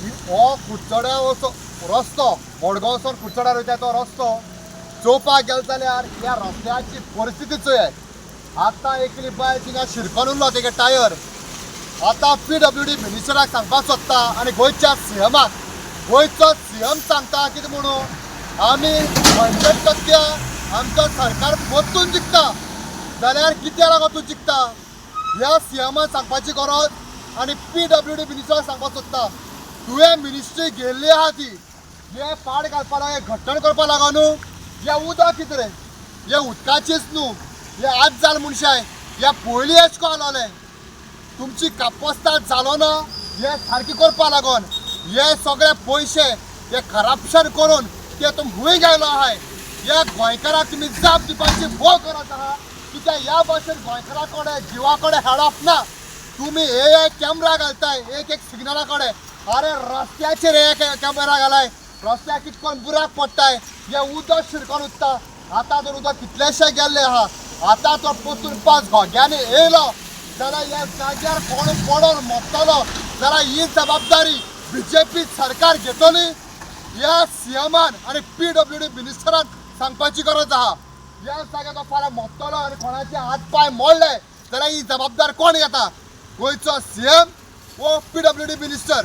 हो कुडचड्या रस्तो मडगांवसून कुडचड्यार वयता तो रस्तो चोवपाक गेलो जाल्यार ह्या रस्त्याची परिस्थिती चोय आहे. आतां एकली बाय थिंगा शिरकोन उरलो तेगे टायर. आतां PWD मिनिस्टराक सांगपाक सोदता आनी गोंयच्या सीएमाक गोंयचो सीएम सांगता कितें म्हणून आमी 100% आमचो सरकार परतून जिखता जाल्यार कित्या लागून तूं जिखता ह्या सीएमान सांगपाची गरज आनी PWD मिनिस्टराक सांगपाक सोदता. तुवें मिनिस्ट्री गेल्ली आहा ती हे पाड घालपा लागून घट्टण करपा लागून न्हू हे उदक कितें रे हे उदकाचीच न्हू हे आज जाल मनशाय हे पयलीं एशको आलोले तुमची कापस्ताद जालो ना हे सारकी करपा लागून हे सगळे पयशे हे करप्शन करून ते तुम हुंय गेलो आहाय. ह्या गोंयकाराक तुमी जाप दिवपाची भोव गरज आहा कित्याक ह्या भाशेन गोंयकारा कडेन जिवा कडेन हेडप ना. तुम्ही एक कॅमेरा घालताय एक सिग्नला कडेन अरे रस्त्याचेर एक कॅमेरा घालाय रस्त्याक कितकोन बुराक पडटाय हे उदक शिरकोन उरता. आतां तर उदक कितलेशे गेल्ले आहा आतां तो परतून पास घोग्यांनी येयलो जाल्यार ह्या जाग्यार कोण पडोन मरतलो जाल्यार ही जबाबदारी BJP सरकार घेतली. ह्या सीएमान आनी PWD मिनिस्टरान सांगपाची गरज आहा. ह्या जाग्यार तो फाल्यां मरतलो आनी कोणाचे हात पाय मोडले जाल्यार ही जबाबदार कोण घेता गोंयचो सीएम वो PWD मिनिस्टर.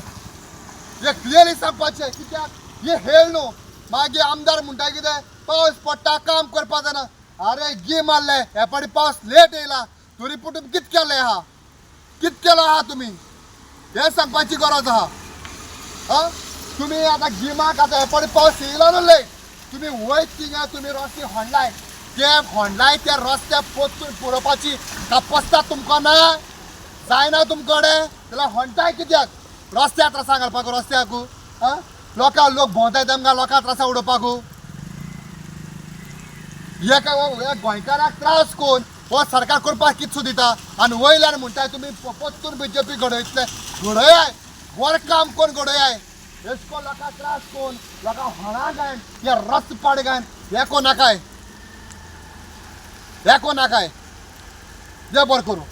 हे क्लियरली सांगपाचें कित्याक हे हेळ न्हू मागीर आमदार म्हणटा कितें पावस पडटा काम करपा जायना. अरे गी मारले हे पाटी पावस लेट येयला तरी पूण तुमी कितें केलें आहा कितें केलो आहा तुमी हे सांगपाची गरज आहा. तुमी आतां गिमाक आतां हे पाटी पावस येयलो न्हू लेट तुमी वयत थिंगा तुमी रस्ते होंडलाय त्या रस्त्या पोतून पुरोवपाची कापस्ताद तुमकां ना जायना तुमचे कडेन जाल्यार होंटाय कित्याक रस्त्या त्रासा घालपाक रस्त्याक लोकांक लोक भोंवताय तेमकां लोकां त्रासा उडोवपाक हे गोंयकाराक त्रास कोण हो सरकार करपाक कितें दिता आनी वयल्यान म्हणटाय तुमी परतून BJP घडयतले घडयाय वर काम कोण घडयाय एशको लोकांक त्रास कोण लोकांक होणा गायन हे रस्त पाड गायन हे कोण नाकाय देव बरें करूं.